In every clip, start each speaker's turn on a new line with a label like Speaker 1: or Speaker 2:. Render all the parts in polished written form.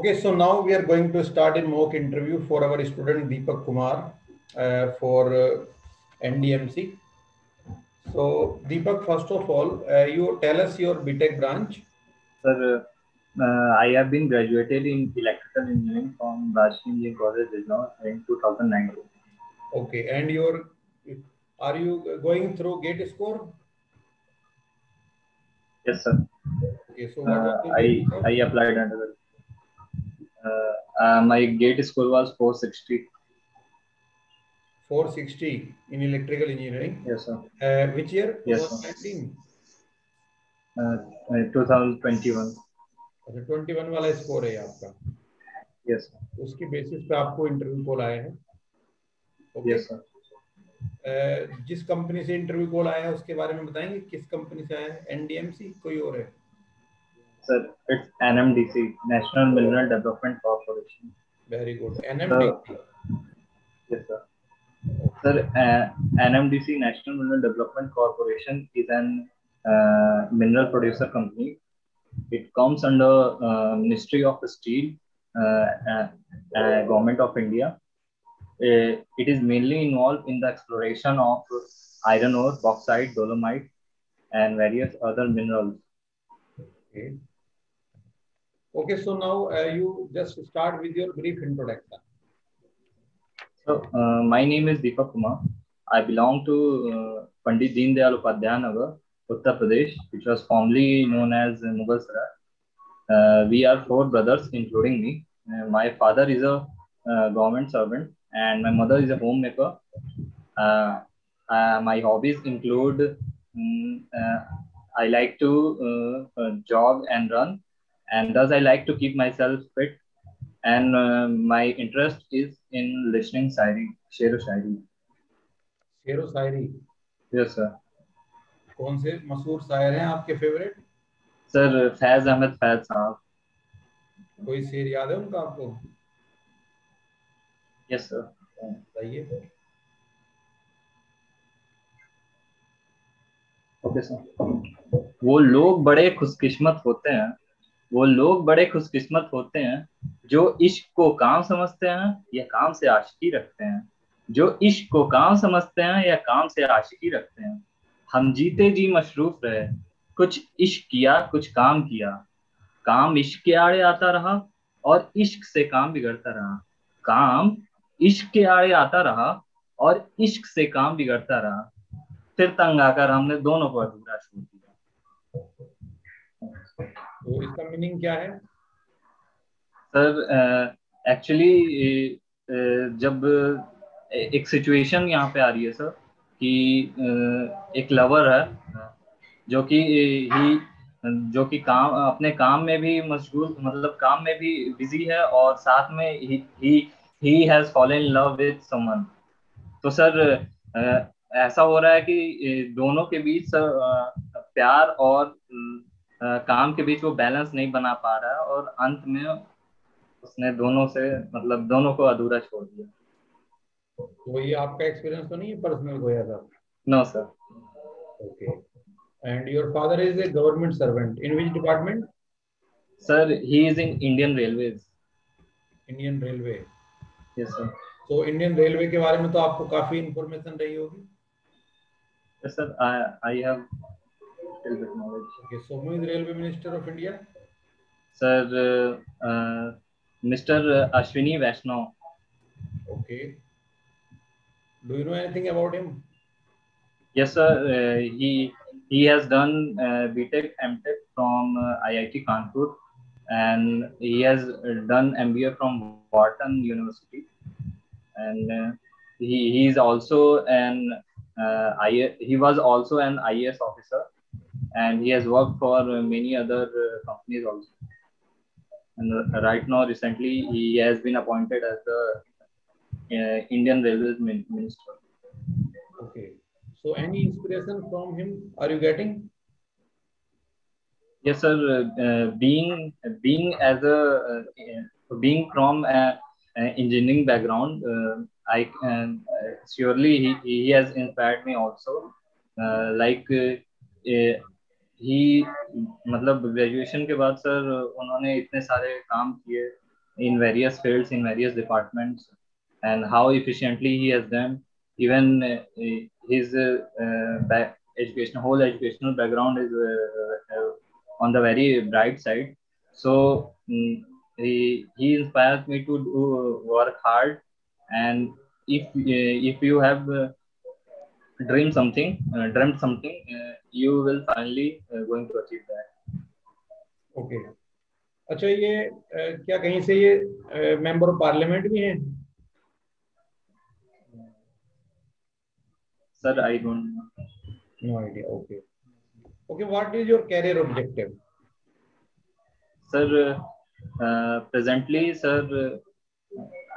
Speaker 1: Okay, so now we are going to start a mock interview for our student Deepak Kumar for NDMC. So Deepak, first of all, you tell us your BTech branch.
Speaker 2: Sir, I have been graduated in electrical engineering from Rajshri Engineering College, Bijnor in 2019.
Speaker 1: Okay, and are you going through GATE score?
Speaker 2: Yes, sir.
Speaker 1: Okay, so what was your GATE score?
Speaker 2: I applied under the. My GATE score was 460.
Speaker 1: 460 in electrical engineering.
Speaker 2: Yes, sir.
Speaker 1: Which year?
Speaker 2: Yes,
Speaker 1: 2019?
Speaker 2: 2021.
Speaker 1: अच्छा 21 वाला score है आपका.
Speaker 2: Yes, sir.
Speaker 1: उसकी basis पे आपको interview call आया है. Okay.
Speaker 2: Yes, sir.
Speaker 1: जिस कंपनी से इंटरव्यू कॉल आया है उसके बारे में बताएंगे, किस कंपनी से आया है? एनडीएमसी कोई और है?
Speaker 2: Sir, it's NMDC, National Mineral Development Corporation.
Speaker 1: Very good. NMDC.
Speaker 2: Yes, sir. Sir, NMDC, National Mineral Development Corporation, is an mineral producer company. It comes under Ministry of Steel, Government of India. It is mainly involved in the exploration of iron ore, bauxite, dolomite, and various other minerals.
Speaker 1: Okay. Okay, so now you just start with your brief introduction.
Speaker 2: So, my name is Deepak Kumar. I belong to Pandit Deen Dayal Upadhyaya Nagar, Uttar Pradesh, which was formerly known as Mughal Sarai. We are 4 brothers, including me. My father is a government servant, and my mother is a homemaker. My hobbies include I like to jog and run, and thus I like to keep myself fit. And my interest is in listening शेरो शायरी.
Speaker 1: शेरो शायरी.
Speaker 2: Yes, sir.
Speaker 1: कौन से मशहूर शायर हैं आपके favourite?
Speaker 2: Sir Faiz Ahmad Faiz साहब.
Speaker 1: कोई शेर याद है उनका आपको?
Speaker 2: Yes sir.
Speaker 1: बताइए.
Speaker 2: Okay sir. वो लोग बड़े खुशकिस्मत होते हैं, वो लोग बड़े खुशकिस्मत होते हैं जो इश्क को काम समझते हैं या काम से आशिकी रखते हैं, जो इश्क को काम समझते हैं या काम से आशिकी रखते हैं. हम जीते जी मशरूफ रहे, कुछ इश्क किया कुछ काम किया, काम इश्क के आड़े आता रहा और इश्क से काम बिगड़ता रहा. काम इश्क के आड़े आता रहा और इश्क से काम बिगड़ता रहा. फिर तंग आकर हमने दोनों को अधूरा छोड़ दिया.
Speaker 1: तो इसका मीनिंग क्या है?
Speaker 2: सर एक्चुअली जब एक सिचुएशन यहाँ पे आ रही है सर कि एक लवर है जो कि काम अपने काम में भी मशगूल, मतलब काम में भी बिजी है और साथ में he has fallen in love with someone. तो सर ऐसा हो रहा है कि दोनों के बीच प्यार और काम के बीच वो बैलेंस नहीं बना पा रहा है और अंत में उसने दोनों को अधूरा छोड़ दिया.
Speaker 1: तो ये आपका एक्सपीरियंस तो नहीं है पर्सनल होया था?
Speaker 2: No sir.
Speaker 1: Okay. And your father is a government servant in which department?
Speaker 2: Sir he is in Indian Railways.
Speaker 1: Indian Railway.
Speaker 2: Yes sir.
Speaker 1: तो इंडियन रेलवे के बारे में तो आपको काफी इंफॉर्मेशन रही होगी?
Speaker 2: Yes sir, I have little bit knowledge.
Speaker 1: Okay, so who is Railway Minister of India?
Speaker 2: Sir, Mr. Ashwini Vaishnaw.
Speaker 1: Okay. Do you know anything about him?
Speaker 2: Yes, sir. He has done BTech MTech from IIT Kanpur, and he has done MBA from Wharton University, and he is also he was also an IAS officer. And he has worked for many other companies also. And right now, recently, he has been appointed as the Indian Railways Minister.
Speaker 1: Okay. So, any inspiration from him are you getting?
Speaker 2: Yes, sir. Being from an engineering background, I surely he has inspired me also. ही मतलब graduation के बाद sir उन्होंने इतने सारे काम किए in various fields, in various departments, and how efficiently he has done. Even his whole educational background is on the very bright side. So he inspires me to do work hard, and if you have dreamt something, you will finally going to achieve that.
Speaker 1: Okay अच्छा ये क्या कहीं से ये member of parliament भी हैं?
Speaker 2: Sir, I don't know.
Speaker 1: No idea. Okay. Okay, what is your career objective?
Speaker 2: Sir, presently, sir,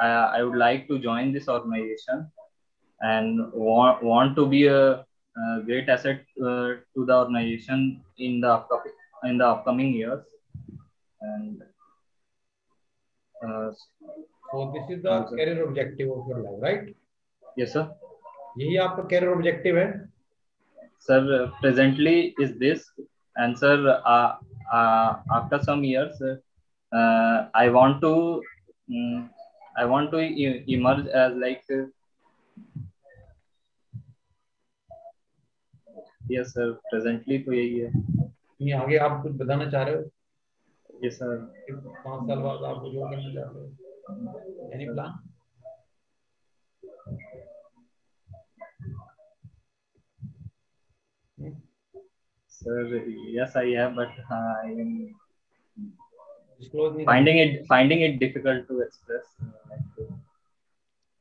Speaker 2: I would like to join this organization and want to be a great asset to the organization in the upcoming years. And
Speaker 1: so this is the career objective of your life, right?
Speaker 2: Yes, sir.
Speaker 1: यही आपका career objective है?
Speaker 2: Sir, presently is this, and sir, after some years, I want to emerge as like. Yes, sir. Presently तो यही है.
Speaker 1: ये आगे आप कुछ बताना चाह रहे हो?
Speaker 2: Yes, sir.
Speaker 1: 5 साल बाद आप जो करना चाहते हो? Any plan?
Speaker 2: Sir, yes, I have, but I am
Speaker 1: disclose
Speaker 2: finding it difficult to express.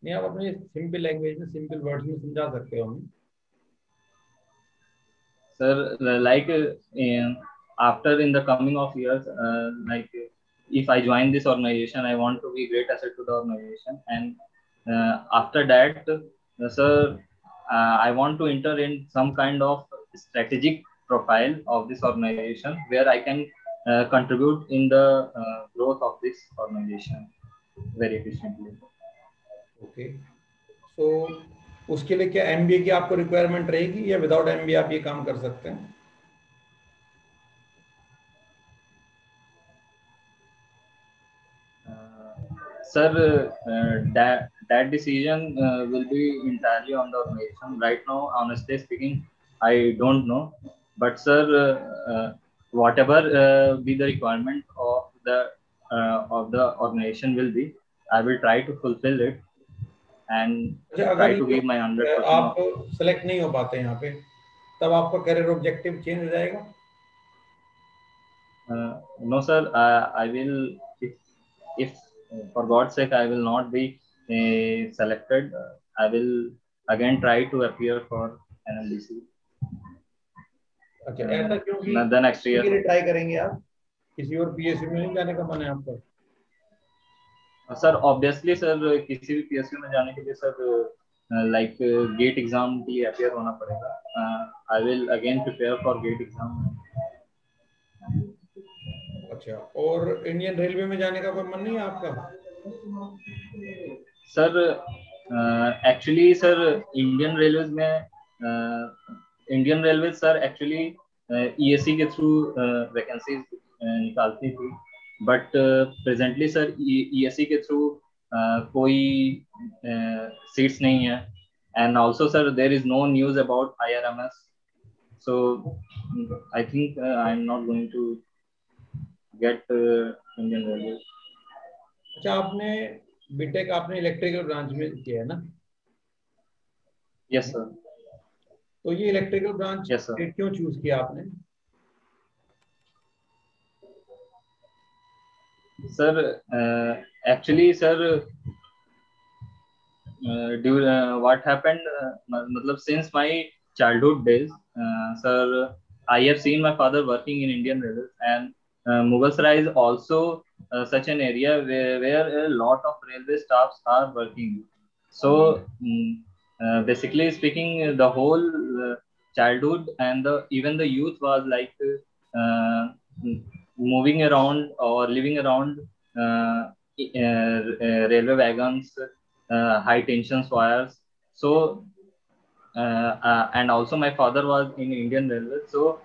Speaker 1: नहीं, आप अपने सिंपल लैंग्वेज में सिंपल वर्ड्स में समझा सकते हो हमें.
Speaker 2: Sir, like after in the coming of years, like if I join this organization, I want to be great asset to the organization, and after that, sir, I want to enter in some kind of strategic profile of this organization where I can contribute in the growth of this organization very efficiently.
Speaker 1: Okay, so उसके लिए क्या MBA की आपको requirement रहेगी या without MBA आप ये काम कर सकते हैं?
Speaker 2: Sir, that decision will be entirely on the organization. Right now, honestly speaking, I don't know. But sir, whatever be the requirement of the organization will be, I will try to fulfill it and try to give my 100%.
Speaker 1: आप select नहीं हो पाते यहाँ पे, तब आपका career objective change हो जाएगा?
Speaker 2: No, sir. I will if for God's sake I will not be selected. I will again try to appear for NLDC.
Speaker 1: अच्छा, ऐसा क्यों कि
Speaker 2: the next year
Speaker 1: ट्राई करेंगे आप? किसी और PSU में नहीं जाने का मन है आपका?
Speaker 2: सर ऑब्वियसली सर किसी भी PSU में जाने के लिए सर like गेट एग्जाम के लिए अपियर होना पड़ेगा. I will again prepare for GATE exam.
Speaker 1: अच्छा, और इंडियन रेलवे में जाने का कोई मन नहीं है आपका?
Speaker 2: Sir actually sir Indian railway sir actually ESC के थ्रू वैकेंसीज निकालती थी, बट प्रेजेंटली सर ESC के थ्रू कोई सीट्स नहीं है, and also sir there is no news about IRMS, so I think I am not going to get Indian railway.
Speaker 1: अच्छा, आपने BTech आपने इलेक्ट्रिकल ब्रांच में किया है ना?
Speaker 2: Yes sir.
Speaker 1: तो ये इलेक्ट्रिकल ब्रांच क्यों चूज किया आपने?
Speaker 2: Sir actually sir what happened मतलब since my childhood days, sir, I have seen my father working in Indian Railways, and Mughalsarai is also such an area where a lot of railway staffs are working. So basically speaking, the whole childhood and even the youth was like moving around or living around railway wagons, high tension wires. So and also my father was in Indian Railways, so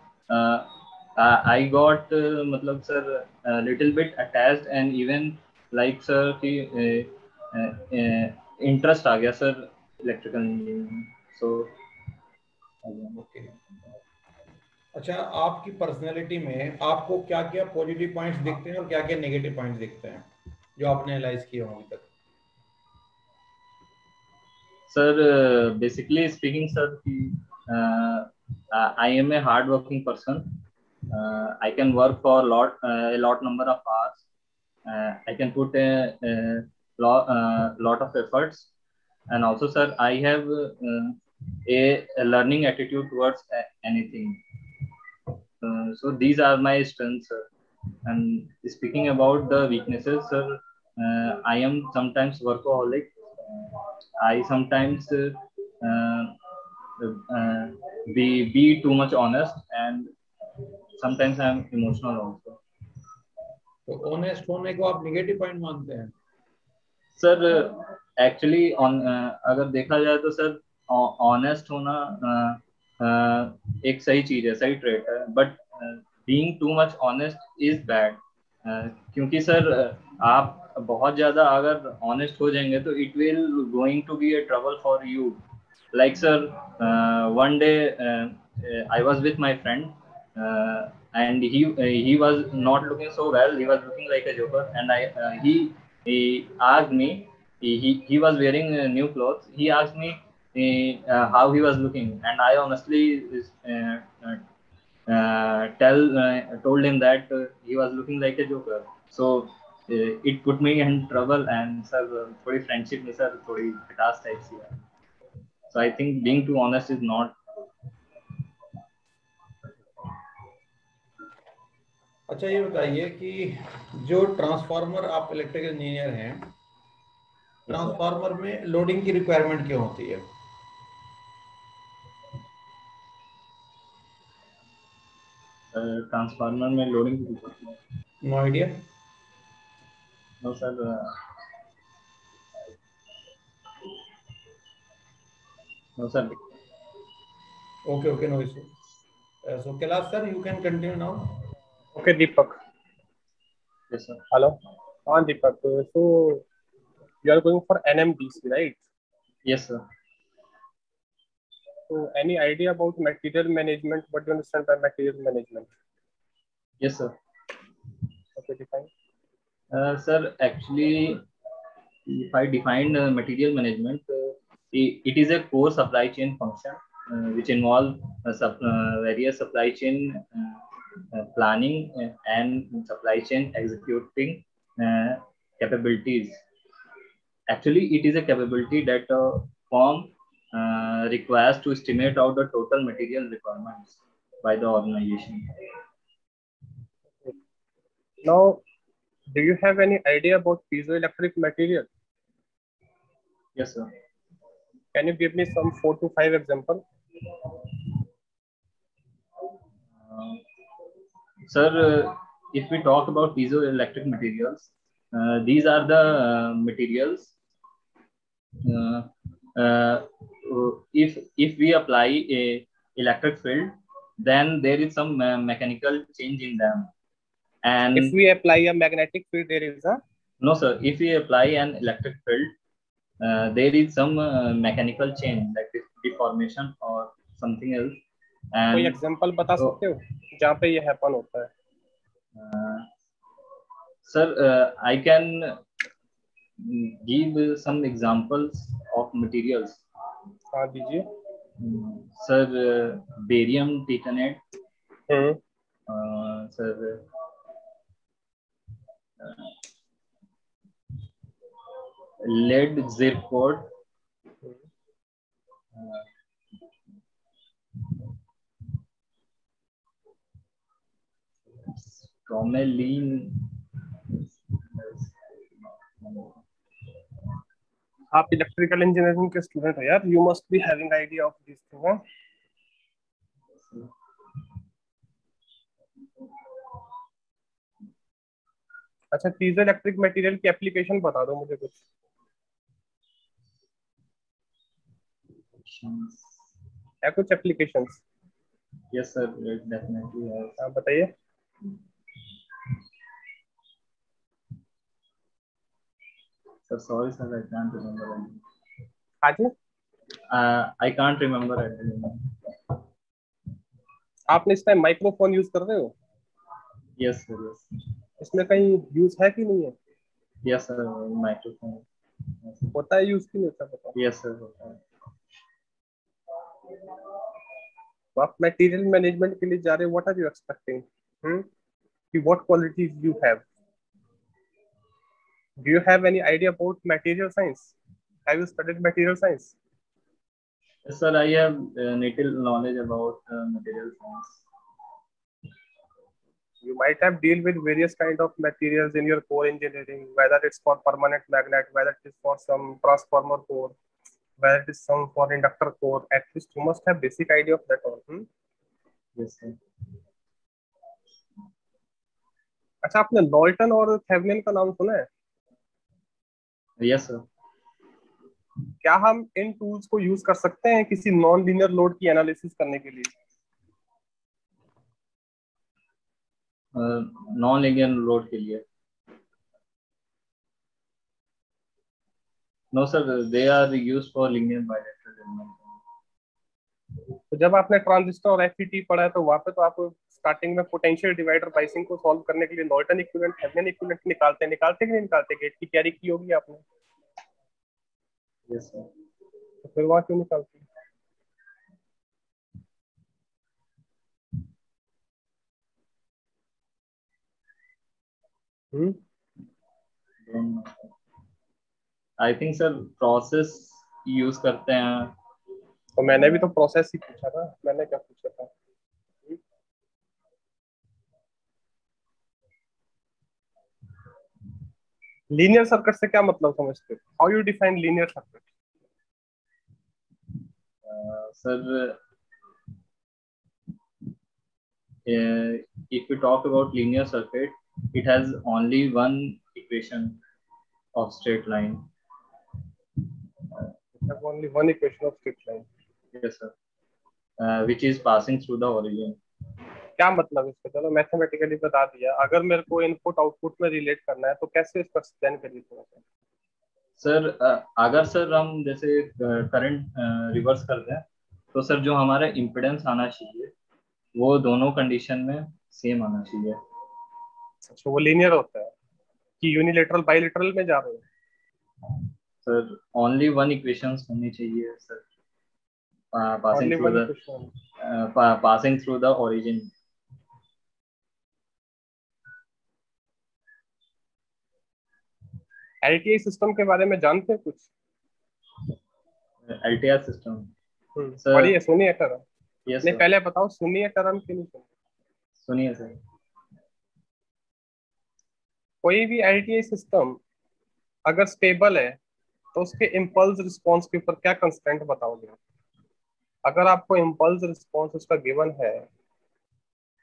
Speaker 2: I got matlab sir a little bit attached, and even like sir कि interest आ गया sir electrical engineering, so
Speaker 1: okay. अच्छा, आपकी personality में आपको क्या क्या positive points दिखते हैं और क्या क्या नेगेटिव पॉइंट्स दिखते हैं जो आपने एनालाइज किए हों अभी तक?
Speaker 2: सर बेसिकली स्पीकिंग सर कि I am a hard working person. I can work for a lot number of hours. I can put lot of efforts, and also, sir, I have a learning attitude towards anything. So these are my strengths, sir. And speaking about the weaknesses, sir, I am sometimes workaholic. I sometimes uh, uh, be too much honest, and sometimes I am emotional also.
Speaker 1: तो honest होने को आप negative point मानते हैं?
Speaker 2: Sir actually अगर देखा जाए तो सर ऑनेस्ट होना एक सही चीज है, सही ट्रेट है, but being too much honest is bad. क्योंकि सर आप बहुत ज्यादा अगर ऑनेस्ट हो जाएंगे तो it will going to be a trouble for you. Like sir, one day I was with my friend, and he was not looking so well. He was looking like a joker, and he asked me. He was wearing new clothes. He asked me how he was looking, and I honestly told him that he was looking like a joker. So it put me in trouble, and sir, थोड़ी friendship में sir थोड़ी खटास type सी है. So I think being too honest is not.
Speaker 1: अच्छा, ये बताइए कि जो ट्रांसफार्मर, आप इलेक्ट्रिकल इंजीनियर हैं, ट्रांसफार्मर में लोडिंग की रिक्वायरमेंट क्यों होती है?
Speaker 2: ट्रांसफार्मर में loading.
Speaker 1: No idea?
Speaker 2: No sir. No sir.
Speaker 1: Okay, no issue. So Kailash sir, you can continue now.
Speaker 3: Okay, Deepak.
Speaker 2: Yes sir.
Speaker 3: Hello. Deepak. So you are going for NMDC, right?
Speaker 2: Yes sir.
Speaker 3: So any idea about material management? What do you understand by material management?
Speaker 2: Yes sir.
Speaker 3: Okay, define.
Speaker 2: Sir, actually, if I define material management, it is a core supply chain function which involves various supply chain planning and supply chain executing capabilities. Actually, it is a capability that a firm requires to estimate out the total material requirements by the organization.
Speaker 3: Now, do you have any idea about piezoelectric material?
Speaker 2: Yes, sir.
Speaker 3: Can you give me some 4 to 5 examples?
Speaker 2: Sir, if we talk about piezoelectric materials, these are the materials. If we apply a electric field, then there is some mechanical change in them. And
Speaker 3: if we apply a magnetic field, there is a?
Speaker 2: No, sir. If we apply an electric field, there is some mechanical change, like deformation or something else. And
Speaker 3: कोई example बता सकते हो जहाँ पे ये happen होता है?
Speaker 2: Sir, I can give some examples of materials.
Speaker 3: हाँ दीजिए.
Speaker 2: Sir, barium titanate. Sir, lead zircon. Tourmaline.
Speaker 3: आप इलेक्ट्रिकल इंजीनियरिंग के स्टूडेंट हो यार, you must be having idea of this thing. अच्छा, पीजोइलेक्ट्रिक मटेरियल की एप्लीकेशन बता दो मुझे कुछ. है कुछ एप्लीकेशंस?
Speaker 2: यस सर, डेफिनेटली है.
Speaker 3: हाँ बताइए.
Speaker 2: Sir, sorry, sir, I can't remember.
Speaker 3: हाँ जी,
Speaker 2: I can't remember at the moment.
Speaker 3: आपने इस टाइम माइक्रोफोन यूज कर रहे हो,
Speaker 2: Yes, sir, yes.
Speaker 3: इसमें कहीं यूज है कि नहीं है?
Speaker 2: Yes, sir, microphone. Yes, sir.
Speaker 3: होता है यूज की नहीं होता, बताओ।
Speaker 2: Yes, sir, होता है.
Speaker 3: तो आप मटेरियल मैनेजमेंट के लिए जा रहे हो, व्हाट आर यू एक्सपेक्टिंग? कि what qualities you have? Do you have any idea about material science? Have you studied material science?
Speaker 2: Yes, sir, I have little knowledge about material science.
Speaker 3: You might have deal with various kind of materials in your core engineering, whether it's for permanent magnet, whether it is for some transformer core, whether it is some for inductor core. At least you must have basic idea of that all.
Speaker 2: Yes, sir.
Speaker 3: अच्छा, आपने नॉल्टन और Thevenin का नाम सुना है?
Speaker 2: Yes, sir.
Speaker 3: क्या हम इन tools को यूज कर सकते हैं किसी नॉन लीनियर लोड की एनालिसिस करने के लिए?
Speaker 2: नॉन लीनियर लोड के लिए? No, sir, they are used for linear bilateral element.
Speaker 3: तो जब आपने ट्रांजिस्टर और एफईटी पढ़ा है तो वहां पे तो आप स्टार्टिंग में पोटेंशियल डिवाइडर बाइसिंग को सॉल्व करने के लिए नॉर्टन इक्विवेलेंट, थेवेनिन इक्विवेलेंट निकालते कि नहीं निकालते? गेट की तैयारी की होगी आपने।
Speaker 2: Yes, sir.
Speaker 3: तो फिर वहां क्यों निकालते?
Speaker 2: Don't know. I think, sir, process use करते हैं.
Speaker 3: तो मैंने भी तो प्रोसेस ही पूछा था, मैंने क्या पूछा था? लीनियर सर्किट से क्या मतलब समझते हो? How you define linear circuit?
Speaker 2: Sir, if we talk about linear circuit, it has only one equation of straight line.
Speaker 3: have only one equation of straight line.
Speaker 2: Yes, sir. Which is passing through the origin.
Speaker 3: क्या मतलब इसका? चलो mathematically बता दिया, अगर मेरे को input output में रिलेट करना है तो कैसे इसका एक्सप्लेन करिए थोड़ा सा।
Speaker 2: सर, अगर सर हम जैसे करंट रिवर्स करते हैं तो सर जो हमारा इम्पिडेंस आना चाहिए वो दोनों कंडीशन में सेम आना चाहिए.
Speaker 3: अच्छा, वो लीनियर होता है कि यूनिलेटरल बाइलेटरल में जा रहे हो?
Speaker 2: सर ओनली वन इक्वेशंस होनी चाहिए sir, passing through the origin.
Speaker 3: LTI system के बारे में जानते हैं कुछ?
Speaker 2: LTI सिस्टम
Speaker 3: पढ़िए, सुनिए टर्म।
Speaker 2: यस
Speaker 3: नहीं, पहले बताओ सुनिए टर्म की नहीं सुनिए?
Speaker 2: सुनिए सर.
Speaker 3: कोई भी एलटीआई सिस्टम अगर स्टेबल है तो उसके इम्पल्स रिस्पॉन्स के ऊपर क्या कंस्ट्रेंट बताओगे? अगर आपको इम्पल्स रिस्पॉन्स उसका गिवन है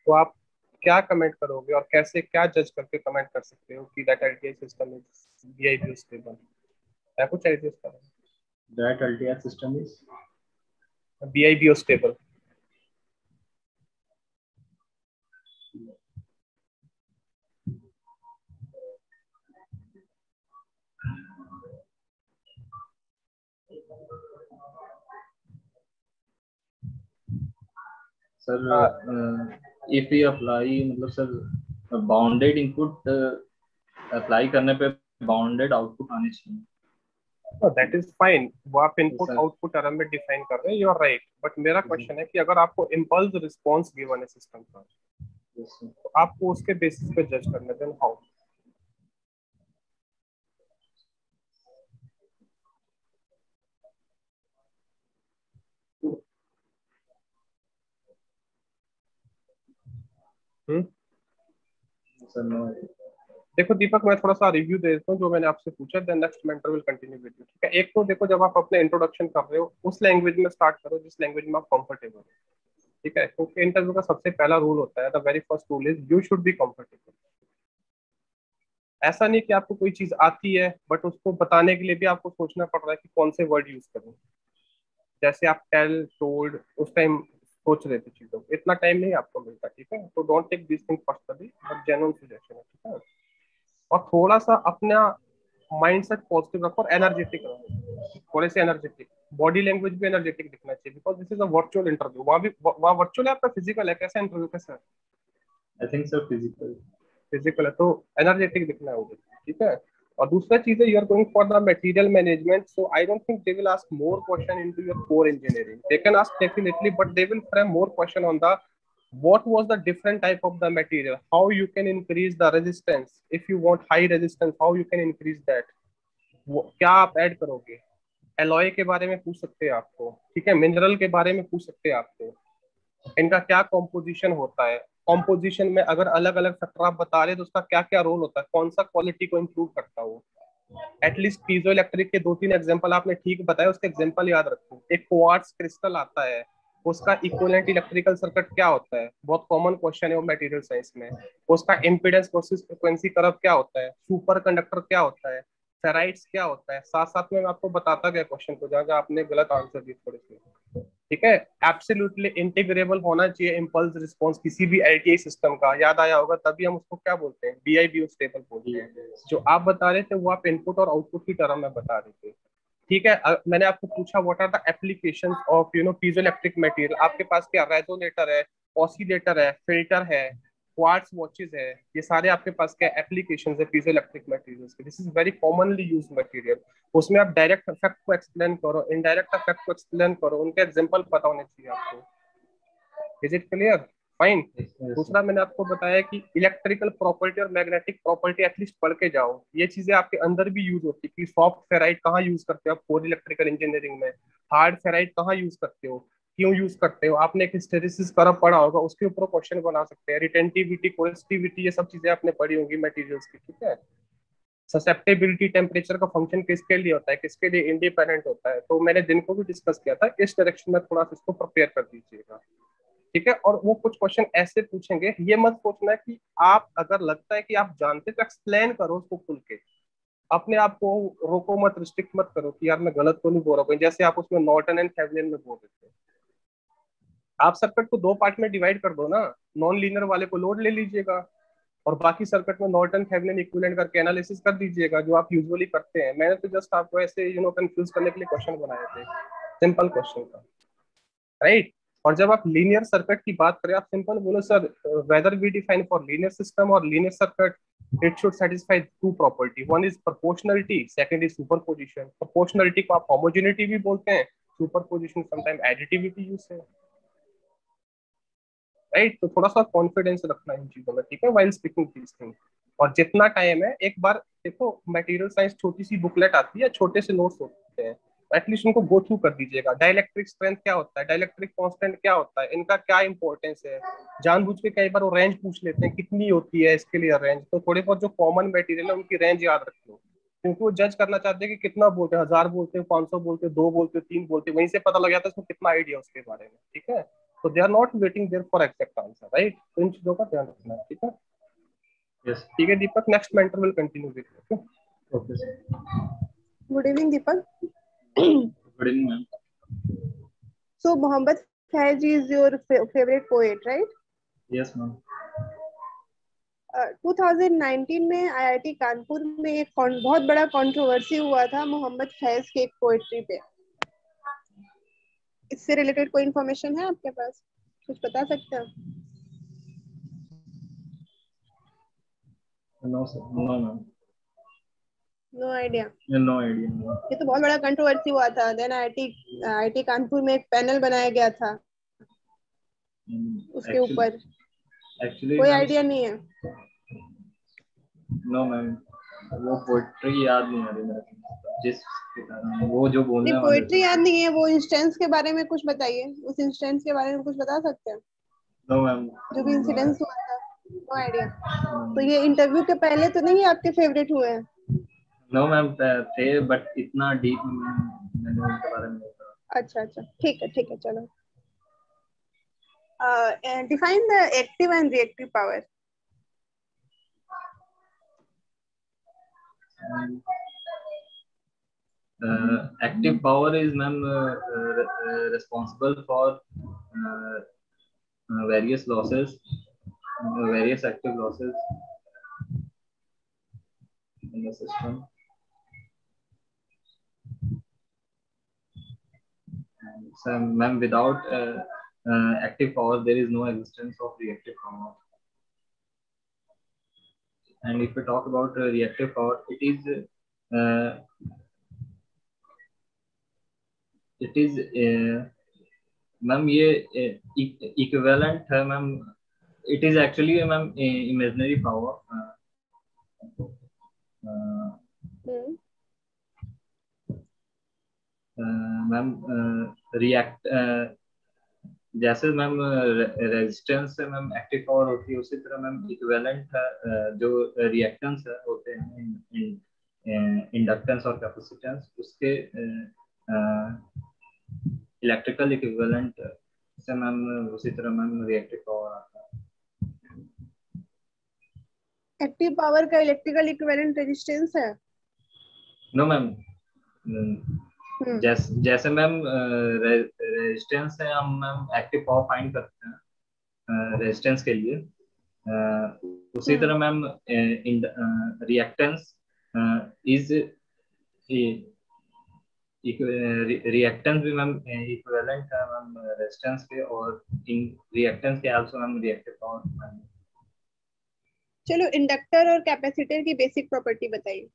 Speaker 3: तो आप क्या कमेंट करोगे और कैसे, क्या जज करके कमेंट कर सकते हो कि that LTI system is BIBO stable? क्या कुछ आइडियाज करें?
Speaker 2: That LTI system is
Speaker 3: BIBO stable.
Speaker 2: Sir if we apply, मतलब सर बाउंडेड इनपुट अप्लाई करने पे बाउंडेड आउटपुट आने चाहिए.
Speaker 3: दैट इज फाइन, वो आप इनपुट
Speaker 2: Sir.
Speaker 3: आउटपुट टर्म में डिफाइन कर रहे हैं, यू आर राइट. बट मेरा क्वेश्चन है कि अगर आपको इम्पल्स रिस्पॉन्स गिवन है सिस्टम का तो आपको उसके बेसिस पे जज करना, देन हाउ?
Speaker 2: Sir no.
Speaker 3: देखो दीपक, मैं थोड़ा सा रिव्यू दे देता हूँ जो मैंने आपसे पूछा, then next mentor will continue with you, ठीक है? एक तो देखो, जब आप अपने इंट्रोडक्शन कर रहे हो उस लैंग्वेज में स्टार्ट करो जिस लैंग्वेज में आप कंफर्टेबल हो, ठीक है? क्योंकि इंटरव्यू का सबसे पहला रूल होता है, the very first rule is you should be comfortable. ऐसा नहीं कि आपको कोई चीज आती है बट उसको बताने के लिए भी आपको सोचना पड़ रहा है कि कौन से वर्ड यूज करें. जैसे आप टेल, टोल्ड, उस टाइम सोच रहे थे चीजों को, इतना टाइम नहीं आपको मिलता, ठीक है? तो don't take this thing personally, but genuine suggestion है, ठीक है? और थोड़ा सा अपना माइंडसेट पॉजिटिव रखो और एनर्जेटिक रहो, थोड़े से एनर्जेटिक, बॉडी लैंग्वेज भी एनर्जेटिक दिखना चाहिए, because this is a virtual interview. वहाँ वर्चुअल है आपका, फिजिकल है, कैसा इंटरव्यू कैसा है?
Speaker 2: I think sir physical.
Speaker 3: Physical है तो एनर्जेटिक दिखना है मुझे, ठीक है। और दूसरा चीज है, you are going for the material management, so I don't think they will ask more question into your core engineering. They can ask definitely, but they will frame more question on the what was the different type of the material, how you can increase the resistance, if you want high resistance how you can increase that, वो क्या आप add करोगे। Alloy के बारे में पूछ सकते हैं आपको, ठीक है, मिनरल के बारे में पूछ सकते हैं आपको, इनका क्या कॉम्पोजिशन होता है, कॉम्पोजिशन में अगर अलग अलग फैक्टर आप बता रहे हैं तो उसका क्या क्या रोल होता है, कौन सा क्वालिटी को इम्प्रूव करता है वो। एटलीस्ट पीजो इलेक्ट्रिक के 2-3 एग्जांपल आपने ठीक बताया, उसके एग्जांपल याद रखो। एक क्वार्ट्ज क्रिस्टल आता है, उसका इक्विवेलेंट इलेक्ट्रिकल सर्किट क्या होता है, बहुत कॉमन क्वेश्चन है वो मटेरियल साइंस में। उसका इम्पीडेंस वर्सेस फ्रीक्वेंसी कर्व क्या होता है, सुपर कंडक्टर क्या होता है, फेराइड्स क्या होता है, साथ साथ में मैं आपको बताता गया क्वेश्चन को, जहाँ जहाँ आपने गलत आंसर दिए थोड़े से, ठीक है। एब्सोल्युटली इंटीग्रेबल होना चाहिए इम्पल्स रिस्पॉन्स किसी भी एलटीआई सिस्टम का, याद आया होगा, तभी हम उसको क्या बोलते हैं, बीआईबीओ स्टेबल बोलते हैं। जो आप बता रहे थे वो आप इनपुट और आउटपुट की टर्म में बता रहे थे, ठीक है। मैंने आपको पूछा what are the applications of piezo electric material, आपके पास क्या रेजोनेटर है, ऑसिलेटर है, फिल्टर है, क्वार्ट्ज वॉचेस है, ये सारे आपके पास क्या एप्लीकेशंस है पीजो इलेक्ट्रिक मटेरियल्स के। This is very commonly used material. उसमें आप डायरेक्ट इफेक्ट को एक्सप्लेन करो, इनडायरेक्ट इफेक्ट को एक्सप्लेन करो, उनके एग्जांपल पता होने चाहिए आपको। Is it clear? फाइन। दूसरा मैंने आपको बताया कि इलेक्ट्रिकल प्रॉपर्टी और मैग्नेटिक प्रॉपर्टी एटलीस्ट पढ़ के जाओ, ये चीजें आपके अंदर भी यूज होती है कि सॉफ्ट फेराइट कहाँ यूज करते हो आप कोर इलेक्ट्रिकल इंजीनियरिंग में, हार्ड फेराइट कहाँ यूज करते हो, क्यों यूज करते हो, आपने एक हिस्टेरिसिस कर्व पढ़ा होगा, उसके ऊपर क्वेश्चन बना सकते हैं, रिटेंटिविटी, कोरेसिटिविटी, ये सब चीजें आपने पढ़ी होंगी मटेरियल्स की, ठीक है। ससेप्टेबिलिटी टेम्परेचर का फंक्शन किसके लिए होता है, किसके लिए इंडिपेंडेंट होता है, तो मैंने दिन को भी डिस्कस किया था, इस डायरेक्शन में थोड़ा सा इसको प्रिपेयर कर दीजिएगा, ठीक है। और वो कुछ क्वेश्चन ऐसे पूछेंगे, ये मत सोचना कि आप अगर लगता है कि आप जानते तो एक्सप्लेन करो उसको खुल के, अपने आप को रोको मत, रिस्ट्रिक्ट मत करो कि यार मैं गलत तो नहीं बोल रहा हूँ, जैसे आप उसमें नॉर्टन एंड थेवेनिन में बोल रहे थे। आप सर्किट को 2 पार्ट में डिवाइड कर दो ना, नॉन लीनियर वाले को लोड ले लीजिएगा और बाकी सर्किट में नॉर्टन थेवेनिन इक्विवेलेंट करके एनालिसिस कर दीजिएगा, जो आप यूजुअली करते हैं। मैंने तो जस्ट आपको ऐसे कंफ्यूज करने के लिए क्वेश्चन बनाए थे, सिंपल क्वेश्चन था, राइट। और जब आप लीनियर सर्किट की बात करें, आप सिंपल बोलो sir, whether we define for linear system और linear circuit, it should satisfy 2 property, one is proportionality, second is superposition. Proportionality को आप होमोजेनिटी भी बोलते हैं, सुपरपोजिशन समटाइम एडिटिविटी यूज है, राइट। तो थोड़ा सा कॉन्फिडेंस रखना इन चीजों में, ठीक है, व्हाइल स्पीकिंग दीस थिंग्स। और जितना टाइम है, एक बार देखो मटेरियल साइंस छोटी सी बुकलेट आती है, छोटे से नोट्स होते हैं, एटलीस्ट उनको गो थ्रू कर दीजिएगा। डाइलेक्ट्रिक स्ट्रेंथ क्या होता है, डाइलेक्ट्रिक कांस्टेंट क्या होता है, इनका क्या इंपॉर्टेंस है, जानबूझ के कई बार वो रेंज पूछ लेते हैं कितनी होती है इसके लिए रेंज, तो थोड़े बहुत जो कॉमन मटेरियल है उनकी रेंज याद रख लो, क्योंकि वो जज करना चाहते हैं कि कितना बोलते हैं, 1000 बोलते हैं, 500 बोलते हैं, 2 बोलते हैं, 3 बोलते हैं, वहीं से पता लग जाता है इसको कितना आइडिया उसके बारे में, ठीक है। तो they are not waiting there for exact answer, right. तो इन चीजों का ध्यान रखना है, ठीक है।
Speaker 2: यस।
Speaker 3: ठीक है Deepak, next mentor will continue with you.
Speaker 2: Okay sir.
Speaker 4: Good evening Deepak.
Speaker 2: Good evening ma'am.
Speaker 4: So Mohammad Faiz is your favorite poet, right?
Speaker 2: Yes ma'am.
Speaker 4: 2019 में आईआईटी कानपुर में एक बहुत बड़ा कंट्रोवर्सी हुआ था मोहम्मद फैज के एक पोएट्री पे। इससे रिलेटेड कोई इन्फॉर्मेशन है आपके पास, कुछ बता सकते हैं?
Speaker 2: No sir, no ma'am,
Speaker 4: no idea.
Speaker 2: No idea.
Speaker 4: ये तो बहुत बड़ा कंट्रोवर्सी हुआ था, देन आईआईटी कानपुर में एक पैनल बनाया गया था उसके ऊपर।
Speaker 2: एक्चुअली
Speaker 4: कोई आइडिया नहीं है?
Speaker 2: नो मैम, वो पोएट्री याद नहीं आ रही मेरे को, जिस वो जो बोलने
Speaker 4: नहीं,
Speaker 2: वाले
Speaker 4: पोएट्री याद नहीं है, वो इंस्टेंस के बारे में कुछ बताइए, उस इंस्टेंस के बारे में कुछ बता सकते हैं?
Speaker 2: नो मैम,
Speaker 4: जो भी इंसिडेंस हुआ था, नो आइडिया। तो ये इंटरव्यू के पहले तो नहीं आपके फेवरेट हुए हैं?
Speaker 2: नो मैम, थे बट इतना डीप मैंने उनके बारे में नहीं पढ़ा।
Speaker 4: अच्छा अच्छा, ठीक है चलो। Define the active and reactive power.
Speaker 2: Active power is ma'am responsible for various losses, various active losses in the system. So, ma'am, without active power, there is no existence of reactive power. And if we talk about reactive power, it is ma'am, ये equivalent है ma'am. It is actually ma'am imaginary power. Ma'am react जैसे ma'am resistance से ma'am active power होती है, उसी तरह ma'am equivalent जो reactance होते हैं इंडक्टेंस और कैपेसिटेंस, उसके इलेक्ट्रिकल इक्विवेलेंट से मैम उसी तरह मैम रिएक्टिव पावर आता है।
Speaker 4: एक्टिव पावर का इलेक्ट्रिकल इक्विवेलेंट रेजिस्टेंस है?
Speaker 2: नो मैम, जैसे मैम रेजिस्टेंस से हम मैम एक्टिव पावर फाइंड करते हैं रेजिस्टेंस के लिए, उसी तरह मैम रिएक्टेंस इज रिएक्टेंस भी मैम इक्विवेलेंट है मैम रेजिस्टेंस के, और इन रिएक्टेंस के आल्सो मैम रिएक्टिव पावर।
Speaker 4: चलो इंडक्टर और कैपेसिटर की बेसिक प्रॉपर्टी बताइए।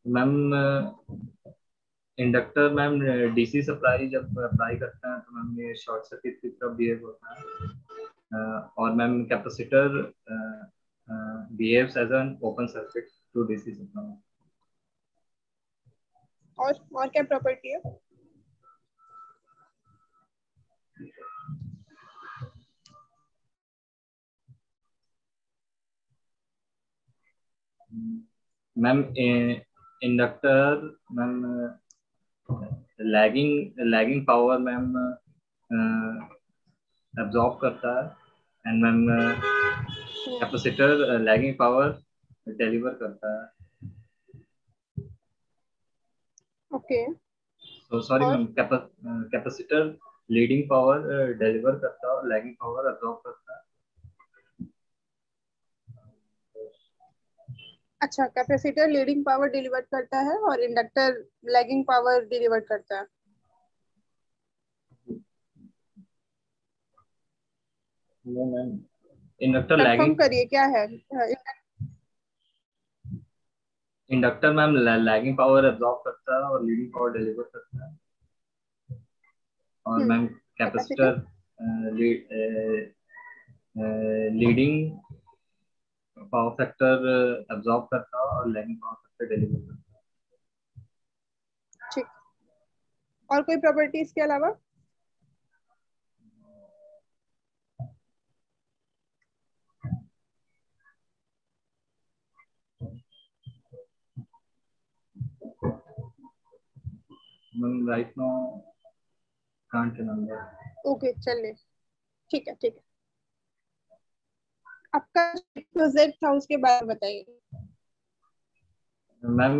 Speaker 2: Ma'am inductor ma'am DC supply जब अप्लाई करते हैं तो मैम ये शॉर्ट सर्किट की तरफ बिहेव होता है, और ma'am capacitor behaves as an open circuit to DC supply.
Speaker 4: और क्या प्रॉपर्टी है?
Speaker 2: Ma'am inductor ma'am lagging power ma'am absorb करता है, and ma'am capacitor lagging power deliver करता है।
Speaker 4: Okay,
Speaker 2: so sorry ma'am, capacitor leading power deliver करता है और लैगिंग पावर एब्जॉर्ब करता है।
Speaker 4: अच्छा, कैपेसिटर लीडिंग पावर डिलीवर करता है और इंडक्टर लैगिंग पावर डिलीवर करता है।
Speaker 2: No ma'am, inductor
Speaker 4: confirm
Speaker 2: lagging
Speaker 4: करिए क्या है।
Speaker 2: Inductor ma'am lagging power absorb करता है और लीडिंग पावर डिलीवर करता है, और ma'am capacitor leading power factor absorb करता है और लैगिंग पावर फैक्टर डिलीवर करता है।
Speaker 4: ठीक, और कोई प्रॉपर्टी इसके अलावा?
Speaker 2: Ma'am right now can't remember.
Speaker 4: Okay, चलिए, ठीक है ठीक है। आपका प्रोजेक्ट था उसके बारे में बताइए।
Speaker 2: Ma'am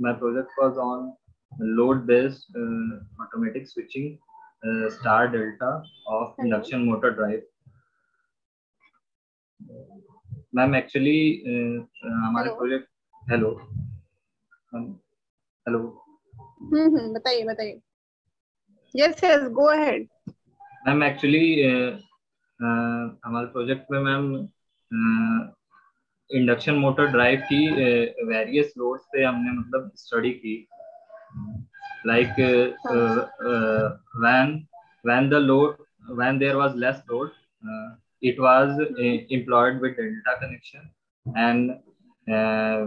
Speaker 2: my project was on load based automatic switching star delta of induction motor drive. Ma'am actually हमारे प्रोजेक्ट हेलो
Speaker 4: बताइए बताइए। Yes yes, go ahead.
Speaker 2: Ma'am actually हमारे प्रोजेक्ट में मैम इंडक्शन मोटर ड्राइव की वेरियस लोड्स पे हमने मतलब study की, like when there was less load, it was employed with delta connection, and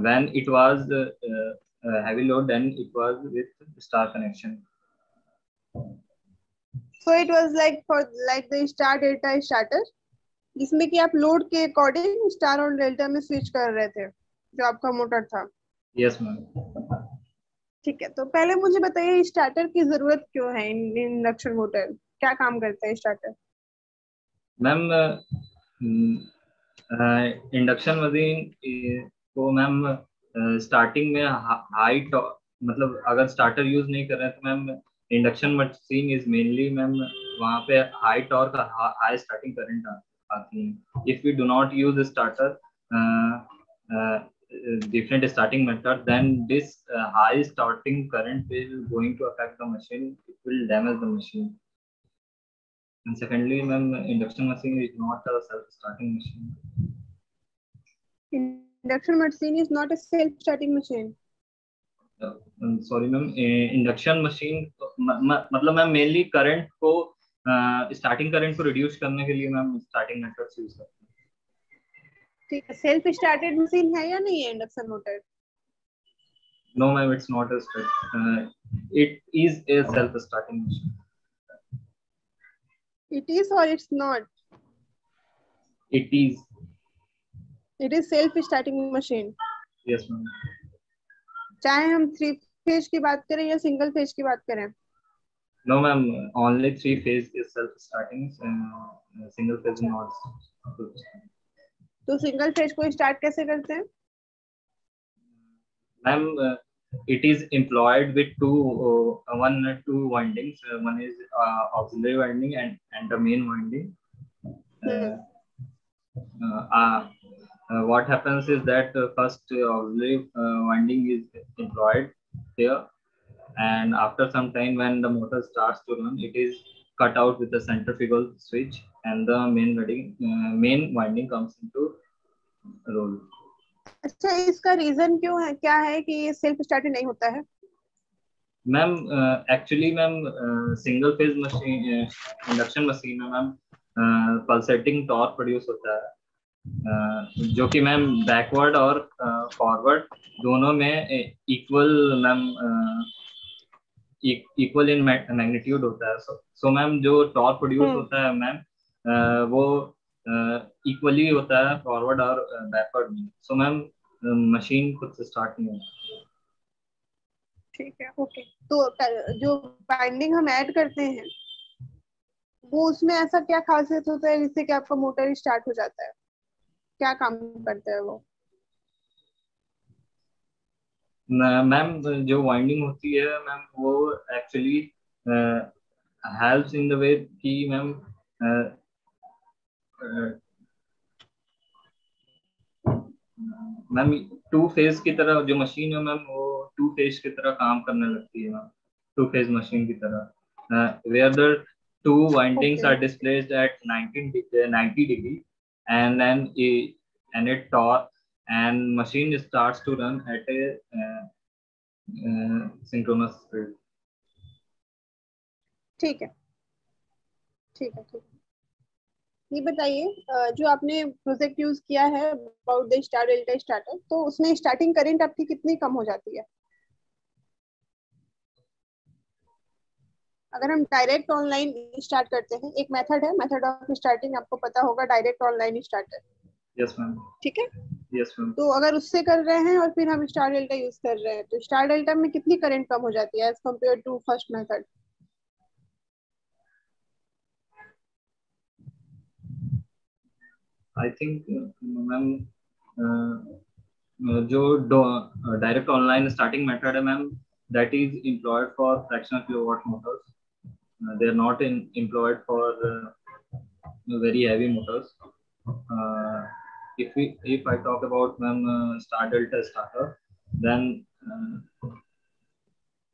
Speaker 2: when it was heavy load, then it was with star connection.
Speaker 4: So it was like the star delta starter, जिसमें कि आप load के according star और delta में switch कर रहे थे जो आपका मोटर था।
Speaker 2: Yes ma'am.
Speaker 4: ठीक है, तो पहले मुझे बताइए स्टार्टर की जरूरत क्यों है इंडक्शन मोटर, क्या काम करता है स्टार्टर?
Speaker 2: मैम इंडक्शन मशीन को मैम स्टार्टिंग में हाई मतलब अगर स्टार्टर यूज नहीं कर रहे हैं तो ma'am induction machine is mainly ma'am वहाँ पे high torque high starting current आती है। If we do not use starter different starting method, then this high starting current will going to affect the machine. It will damage the machine. And secondly, ma'am, induction machine is not a self-starting machine.
Speaker 4: Induction machine is not a self-starting machine.
Speaker 2: Sorry ma'am, induction machine मतलब ma'am mainly current को starting current को reduce करने के लिए ma'am starting methods use करते हैं.
Speaker 4: ठीक है, सेल्फ स्टार्टेड मशीन है या नहीं है induction motor?
Speaker 2: No ma'am, it's not a it is a self starting machine.
Speaker 4: It is और it's not?
Speaker 2: It is
Speaker 4: self starting machine.
Speaker 2: Yes ma'am.
Speaker 4: चाहे हम 3 फेज की बात करें या सिंगल फेज की बात करें?
Speaker 2: No ma'am, only 3 phase is self starting, single phase not.
Speaker 4: तो सिंगल फेज को स्टार्ट कैसे करते हैं?
Speaker 2: Ma'am, it is employed with two windings. One is auxiliary winding and the main winding. What happens is that first auxiliary winding is employed here, and after some time when the motor starts to run, it is cut out with the centrifugal switch, and the main winding comes into roll.
Speaker 4: अच्छा, इसका reason क्यों है, क्या है कि ये self started नहीं होता है?
Speaker 2: Ma'am actually ma'am single phase machine induction machine में मैम पल्सेटिंग टॉर्क प्रोड्यूस होता है, जो कि मैम बैकवर्ड और फॉरवर्ड दोनों में equal ma'am equal in magnitude होता है. सो मैम जो टॉर्क प्रोड्यूस होता है मैम वो इक्वली होता है फॉरवर्ड और बैकवर्ड में. सो मैम मशीन खुद से स्टार्ट नहीं होती.
Speaker 4: ठीक है, ओके. तो जो बाइंडिंग हम ऐड करते हैं वो उसमें ऐसा क्या खासियत होता है जिससे कि आपका मोटर स्टार्ट हो जाता है? क्या काम करता है वो?
Speaker 2: मैम जो वाइंडिंग होती है मैम वो actually helps in the way कि मैम मैम 2 फेज की तरह जो मशीन है मैम वो 2 फेज की तरह काम करने लगती है मैम, 2 फेज मशीन की तरह, where the 2 windings are displaced at 90 degree and then it torque and machine starts to run at a synchronous speed.
Speaker 4: ठीक है, ठीक है, ठीक है. ये बताइए, जो आपने प्रोजेक्ट यूज किया है about the star delta starter, तो उसमें स्टार्टिंग करंट आपकी कितनी कम हो जाती है? अगर हम डायरेक्ट ऑनलाइन स्टार्ट करते हैं, एक मेथड है, मेथड ऑफ स्टार्टिंग, आपको पता होगा, direct online starter.
Speaker 2: Yes ma'am.
Speaker 4: ठीक है.
Speaker 2: Yes ma'am.
Speaker 4: तो अगर उससे कर रहे हैं और फिर हम स्टार डेल्टा यूज कर रहे हैं, तो स्टार डेल्टा में कितनी करंट कम हो जाती है as compare to first method?
Speaker 2: I think ma'am जो डायरेक्ट ऑनलाइन स्टार्टिंग मेथड है ma'am, that is employed for fractional kilowatt motors. They are not employed for very heavy motors. If I talk about star delta starter, then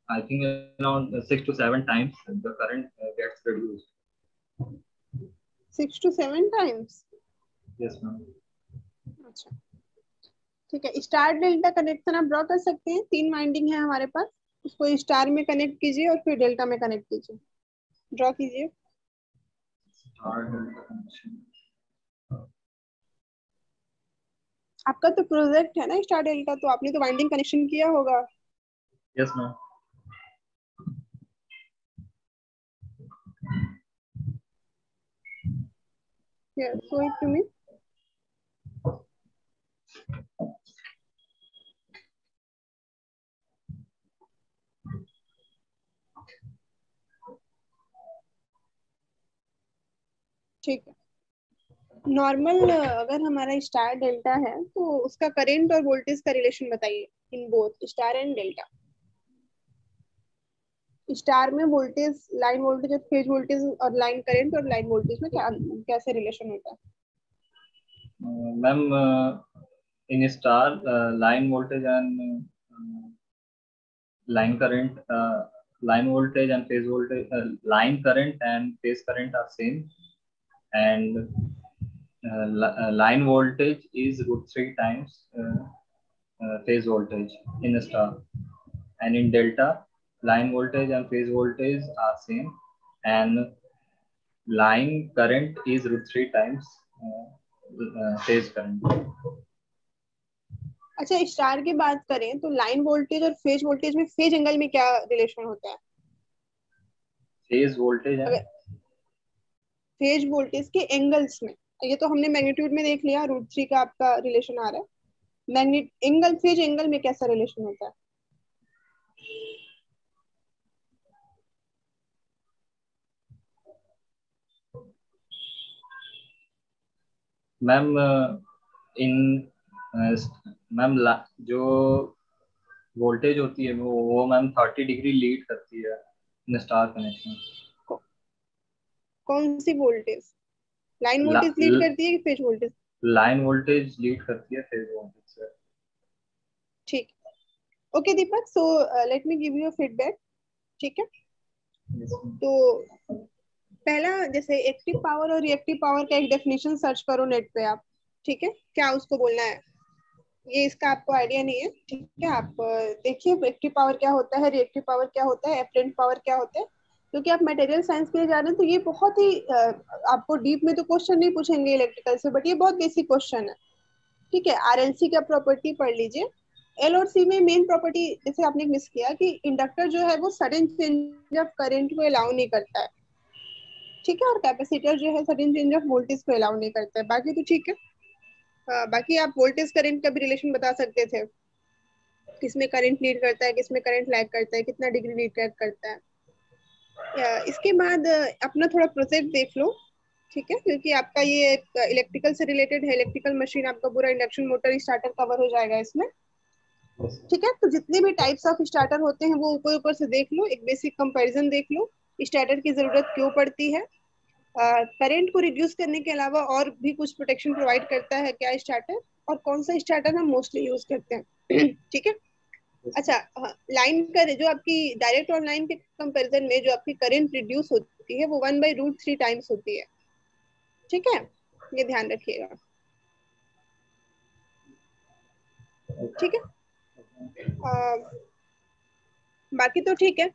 Speaker 2: I think around 6 to 7 times the current gets reduced.
Speaker 4: 6 to 7 times?
Speaker 2: Yes ma'am.
Speaker 4: अच्छा, ठीक है. Star delta connection आप draw कर सकते हैं. 3 winding है हमारे पास, उसको स्टार में कनेक्ट कीजिए और फिर डेल्टा में कनेक्ट कीजिए. ड्रॉ कीजिए.
Speaker 2: Star delta connection.
Speaker 4: आपका तो प्रोजेक्ट है ना स्टार डेल्टा, तो आपने तो वाइंडिंग कनेक्शन किया होगा.
Speaker 2: Yes ma'am.
Speaker 4: Here, show it to me. ठीक है. नॉर्मल अगर हमारा स्टार डेल्टा है तो उसका करंट और वोल्टेज का रिलेशन बताइए in both star and delta. Star में वोल्टेज, लाइन वोल्टेज और फेज वोल्टेज और लाइन करंट और लाइन वोल्टेज में क्या कैसे रिलेशन होता है?
Speaker 2: Ma'am in star, line voltage and line current, line voltage and phase voltage, line current and phase current are same, and line voltage is √3 times phase voltage in a star, and in delta line voltage and phase voltage are same, and line current is √3 times phase current.
Speaker 4: अच्छा, star की बात करें तो line voltage और phase voltage में phase angle में क्या relation होता है?
Speaker 2: फेज वोल्टेज है,
Speaker 4: फेज वोल्टेज के एंगल्स में, ये तो हमने मैग्नीट्यूड में देख लिया, √3 का आपका रिलेशन आ रहा है। मैग्नेट एंगल, फेज एंगल में कैसा रिलेशन होता है?
Speaker 2: मैम इन मैम जो वोल्टेज होती है वो मैम 30 डिग्री लीड करती है इन स्टार कनेक्शन।
Speaker 4: कौन सी वोल्टेज? लाइन वोल्टेज लीड करती है कि phase voltage?
Speaker 2: Line voltage lead करती है फेज वोल्टेज से।
Speaker 4: ठीक, okay Deepak, so let me give you a feedback, ठीक है? तो पहला, जैसे एक्टिव पावर और रिएक्टिव पावर का एक डेफिनेशन सर्च करो नेट पे आप, ठीक है? क्या उसको बोलना है, ये इसका आपको आइडिया नहीं है, ठीक है? आप देखिए एक्टिव पावर क्या होता है, रिएक्टिव पावर क्या होता है, एफरेंट पावर क्या होता है, क्योंकि आप मटेरियल साइंस के लिए जा रहे हैं तो ये बहुत ही आपको डीप में तो क्वेश्चन नहीं पूछेंगे इलेक्ट्रिकल से, बट ये बहुत बेसिक क्वेश्चन है, ठीक है? आरएलसी का प्रॉपर्टी पढ़ लीजिए। एल और सी में मेन प्रॉपर्टी, जैसे आपने मिस किया कि इंडक्टर जो है वो सडन चेंज ऑफ करंट को अलाउ नहीं करता है, ठीक है? और कैपेसिटर जो है सडन चेंज ऑफ वोल्टेज को अलाउ नहीं करता है, बाकी तो ठीक है। बाकी आप वोल्टेज करंट का भी रिलेशन बता सकते थे, किसमें करंट लीड करता है, किसमें करंट लैग करता है, कितना डिग्री लीड करता है। इसके बाद अपना थोड़ा प्रोजेक्ट देख लो, ठीक है? क्योंकि आपका ये इलेक्ट्रिकल से रिलेटेड है, इलेक्ट्रिकल मशीन, आपका पूरा इंडक्शन मोटर स्टार्टर कवर हो जाएगा इसमें, ठीक है? तो जितने भी टाइप्स ऑफ स्टार्टर होते हैं वो ऊपर ऊपर से देख लो, एक बेसिक कंपैरिजन देख लो, स्टार्टर की जरूरत क्यों पड़ती है, करंट को रिड्यूस करने के अलावा और भी कुछ प्रोटेक्शन प्रोवाइड करता है क्या स्टार्टर, और कौन सा स्टार्टर हम मोस्टली यूज करते हैं, ठीक है? अच्छा, लाइन का जो आपकी डायरेक्ट और लाइन के कंपैरिजन में जो आपकी करंट रिड्यूस होती है वो 1/√3 टाइम्स होती है, ठीक है? ये ध्यान रखिएगा, ठीक है? बाकी तो ठीक है।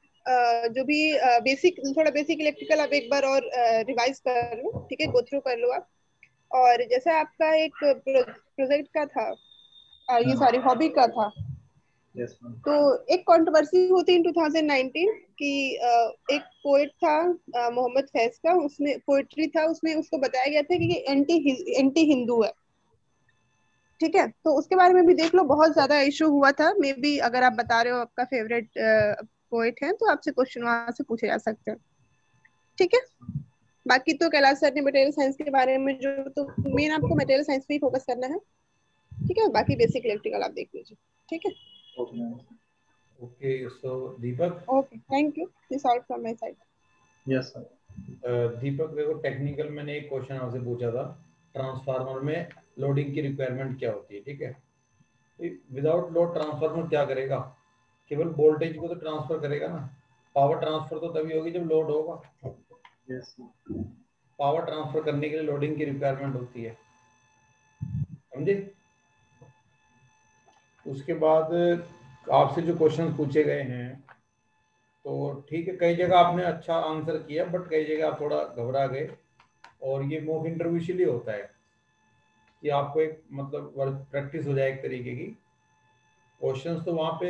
Speaker 4: जो भी बेसिक, थोड़ा बेसिक इलेक्ट्रिकल आप एक बार और रिवाइज कर लो, ठीक है? गो थ्रू कर लो आप। और जैसा आपका एक प्रोजेक्ट का था, ये सारी हॉबी का था, तो एक कंट्रोवर्सी होती है इन 2019 कि एक पोएट था मोहम्मद फैज का, उसमें पोएट्री था, उसमें उसको बताया गया था कि ये एंटी हिंदू है, ठीक है? तो उसके बारे में भी देख लो, बहुत ज्यादा इशू हुआ था। मे बी अगर आप बता रहे हो आपका फेवरेट पोएट है तो आपसे क्वेश्चन वहां से पूछे जा सकते हैं, ठीक है? बाकी तो कैलाश सर ने मटेरियल साइंस के बारे में जो, तो मेन आपको मटेरियल साइंस पे ही फोकस करना है, ठीक है? बाकी बेसिक इलेक्ट्रिकल आप देख लीजिए, ठीक है?
Speaker 1: Okay, so Deepak,
Speaker 4: okay, thank you, this all from my side.
Speaker 2: Yes sir.
Speaker 1: Deepak देखो, टेक्निकल मैंने एक क्वेश्चन आपसे पूछा था, ट्रांसफार्मर में लोडिंग की रिक्वायरमेंट क्या होती है, ठीक है? विदाउट लोड ट्रांसफार्मर क्या करेगा? केवल वोल्टेज को तो ट्रांसफर करेगा ना, पावर ट्रांसफर तो तभी होगी जब लोड होगा।
Speaker 2: यस,
Speaker 1: पावर ट्रांसफर करने के लिए लोडिंग की रिक्वायरमेंट होती है, समझे? उसके बाद आपसे जो क्वेश्चन पूछे गए हैं, तो ठीक है, कई जगह आपने अच्छा आंसर किया, बट कई जगह आप थोड़ा घबरा गए, और ये मॉक इंटरव्यू इसलिए होता है कि आपको एक मतलब प्रैक्टिस हो जाए एक तरीके की। क्वेश्चंस तो वहाँ पे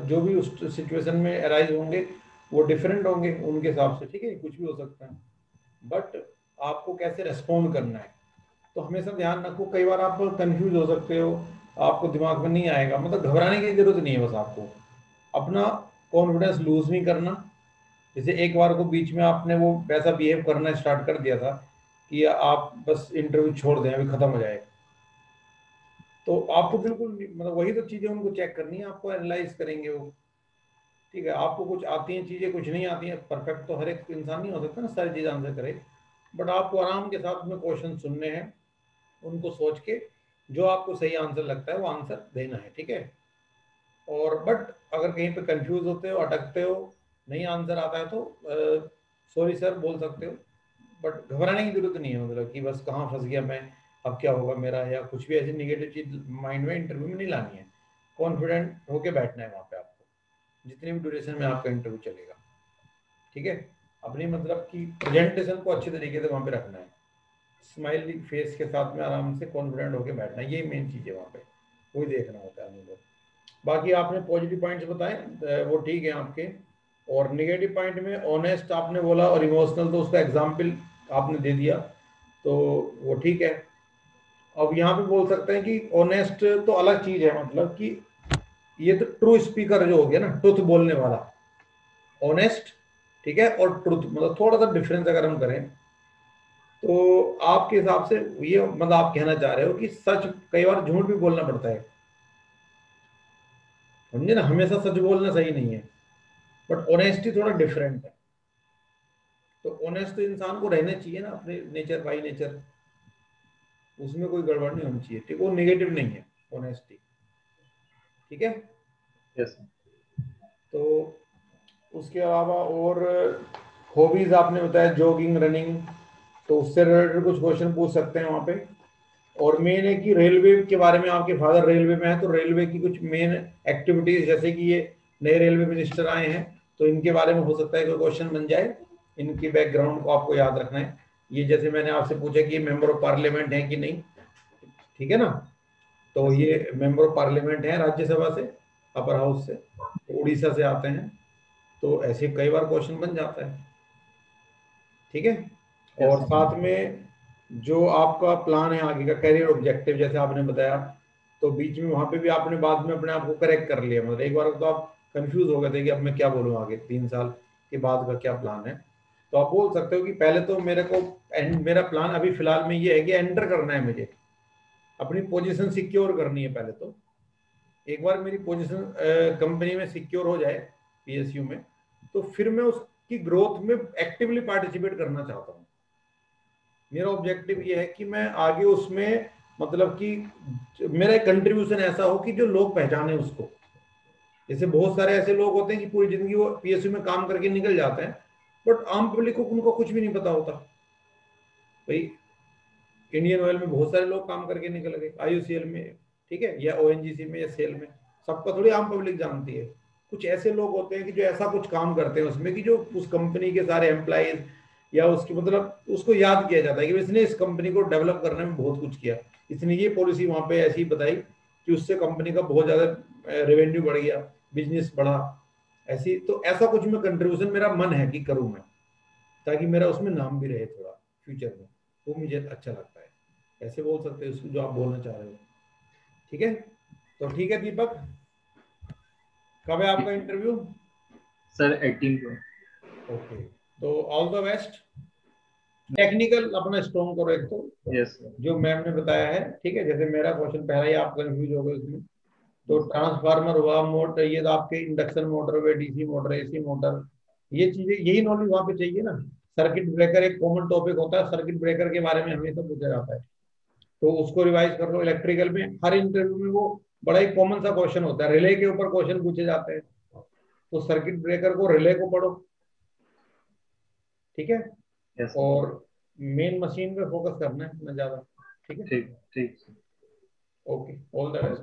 Speaker 1: जो भी उस सिचुएशन में अराइज होंगे वो डिफरेंट होंगे उनके हिसाब से, ठीक है? कुछ भी हो सकता है, बट आपको कैसे रेस्पॉन्ड करना है तो हमेशा ध्यान रखो। कई बार आप कंफ्यूज हो सकते हो, आपको दिमाग में नहीं आएगा, मतलब घबराने की जरूरत नहीं है, बस आपको अपना कॉन्फिडेंस लूज नहीं करना। जैसे एक बार को बीच में आपने वो वैसा बिहेव करना स्टार्ट कर दिया था कि आप बस इंटरव्यू छोड़ दें, अभी खत्म हो जाए, तो आपको बिल्कुल मतलब वही तो चीजें उनको चेक करनी है, आपको एनालाइज करेंगे वो, ठीक है? आपको कुछ आती हैं चीजें, कुछ नहीं आती हैं, परफेक्ट तो हर एक इंसान नहीं हो सकता ना सारी चीज आंसर करे, बट आपको आराम के साथ में क्वेश्चन सुनने हैं, उनको सोच के जो आपको सही आंसर लगता है वो आंसर देना है, ठीक है। और बट अगर कहीं पे कंफ्यूज होते हो, अटकते हो, नहीं आंसर आता है तो सॉरी सर बोल सकते हो, बट घबराने की जरूरत नहीं है, मतलब कि बस कहाँ फंस गया मैं, अब क्या होगा मेरा, या कुछ भी ऐसी निगेटिव चीज माइंड में इंटरव्यू में नहीं लानी है। कॉन्फिडेंट होके बैठना है वहाँ पे आपको, जितनी भी ड्यूरेशन में आपका इंटरव्यू चलेगा, ठीक है। अपनी मतलब कि प्रेजेंटेशन को अच्छे तरीके से वहाँ पे रखना है, स्माइली फेस के साथ में आराम से कॉन्फिडेंट होके बैठना है, यही मेन चीज़ है वहाँ पे, वही देखना होता है हमें। बाकी आपने पॉजिटिव पॉइंट्स बताए वो ठीक है आपके, और नेगेटिव पॉइंट में ऑनेस्ट आपने बोला और इमोशनल, तो उसका एग्जाम्पल आपने दे दिया, तो वो ठीक है। अब यहाँ पे बोल सकते हैं कि ऑनेस्ट तो अलग चीज है, मतलब कि ये तो ट्रू स्पीकर जो हो गया ना, ट्रुथ बोलने वाला, ऑनेस्ट, ठीक है, और ट्रुथ मतलब थोड़ा सा डिफरेंस अगर हम करें तो आपके हिसाब से ये मतलब आप कहना चाह रहे हो कि सच, कई बार झूठ भी बोलना पड़ता है, समझे ना, हमेशा सच बोलना सही नहीं है, बट ऑनेस्टी थोड़ा डिफरेंट है। तो ऑनेस्ट तो इंसान को रहना चाहिए ना, अपने नेचर बाई नेचर, उसमें कोई गड़बड़ नहीं होनी चाहिए, ठीक, वो नेगेटिव नहीं है ऑनेस्टी, ठीक है।
Speaker 2: यस
Speaker 1: तो उसके अलावा और हॉबीज आपने बताया जॉगिंग, रनिंग, तो उससे रिलेटेड कुछ क्वेश्चन पूछ सकते हैं वहाँ पे। और मेन है कि रेलवे के बारे में, आपके फादर रेलवे में है, तो रेलवे की कुछ मेन एक्टिविटीज, जैसे कि ये नए रेलवे मिनिस्टर आए हैं, तो इनके बारे में हो सकता है कोई क्वेश्चन बन जाए, इनकी बैकग्राउंड को आपको याद रखना है। ये जैसे मैंने आपसे पूछा कि ये मेंबर ऑफ पार्लियामेंट है कि नहीं, ठीक है ना, तो ये मेंबर ऑफ पार्लियामेंट है राज्यसभा से, अपर हाउस से, तो उड़ीसा से आते हैं, तो ऐसे कई बार क्वेश्चन बन जाता है, ठीक है। और साथ में जो आपका प्लान है आगे का, करियर ऑब्जेक्टिव जैसे आपने बताया, तो बीच में वहां पे भी आपने बाद में अपने आप को करेक्ट कर लिया, मतलब एक बार तो आप कंफ्यूज हो गए थे कि अब मैं क्या बोलूँ आगे 3 साल के बाद का क्या प्लान है, तो आप बोल सकते हो कि पहले तो मेरे को मेरा प्लान अभी फिलहाल में ये है कि एंटर करना है, मुझे अपनी पोजीशन सिक्योर करनी है पहले तो। एक बार मेरी पोजीशन कंपनी में सिक्योर हो जाए पीएसयू में, तो फिर मैं उसकी ग्रोथ में एक्टिवली पार्टिसिपेट करना चाहता हूँ। मेरा ऑब्जेक्टिव ये है कि मैं आगे उसमें मतलब कि मेरा एक कंट्रीब्यूशन ऐसा हो कि जो लोग पहचाने उसको। जैसे बहुत सारे ऐसे लोग होते हैं कि पूरी जिंदगी वो पीएसयू में काम करके निकल जाते हैं, बट आम पब्लिक को उनको कुछ भी नहीं पता होता। भाई इंडियन ऑयल में बहुत सारे लोग काम करके निकल गए, आईओसीएल में, ठीक है, या ओएनजीसी में या सेल में, सबका थोड़ी आम पब्लिक जानती है। कुछ ऐसे लोग होते हैं कि जो ऐसा कुछ काम करते हैं उसमें कि जो उस कंपनी के सारे एम्प्लॉइज या उसकी मतलब उसको याद किया जाता है कि इसने इस कंपनी को डेवलप करने में बहुत कुछ किया, इसने ये पॉलिसी वहां पे ऐसी बताई कि उससे कंपनी का बहुत ज्यादा रेवेन्यू बढ़ गया, बिजनेस बढ़ा, ऐसी। तो ऐसा कुछ में कंट्रीब्यूशन मेरा मन है कि करूं मैं, ताकि मेरा उसमें नाम भी रहे थोड़ा फ्यूचर में, वो मुझे अच्छा लगता है। ऐसे बोल सकते हैं उसको जो आप बोलना चाह रहे हो, ठीक है। तो ठीक है दीपक, कब है आपका इंटरव्यू?
Speaker 2: सर 18 को।
Speaker 1: ओके, तो ऑल द बेस्ट। टेक्निकल अपना स्ट्रॉन्ग करो एक तो,
Speaker 2: यस
Speaker 1: जो मैम ने बताया है, ठीक है। जैसे मेरा क्वेश्चन पहला ही आप कंफ्यूज हो गए उसमें, तो ट्रांसफार्मर हुआ, मोटर, ये तो आपके इंडक्शन मोटर हुए, डीसी मोटर, एसी मोटर, ये चीजें, यही नॉलेज वहां पे चाहिए ना। सर्किट ब्रेकर एक कॉमन टॉपिक होता है, सर्किट ब्रेकर के बारे में हमेशा पूछा जाता है, तो उसको रिवाइज कर लो। इलेक्ट्रिकल में हर इंटरव्यू में वो बड़ा ही कॉमन सा क्वेश्चन होता है, रिले के ऊपर क्वेश्चन पूछे जाते हैं, तो सर्किट ब्रेकर को, रिले को पढ़ो, ठीक है।
Speaker 2: यस
Speaker 1: और मेन मशीन पे फोकस करना है ना ज्यादा, ठीक है।
Speaker 2: ठीक ठीक।
Speaker 1: Okay, all the best.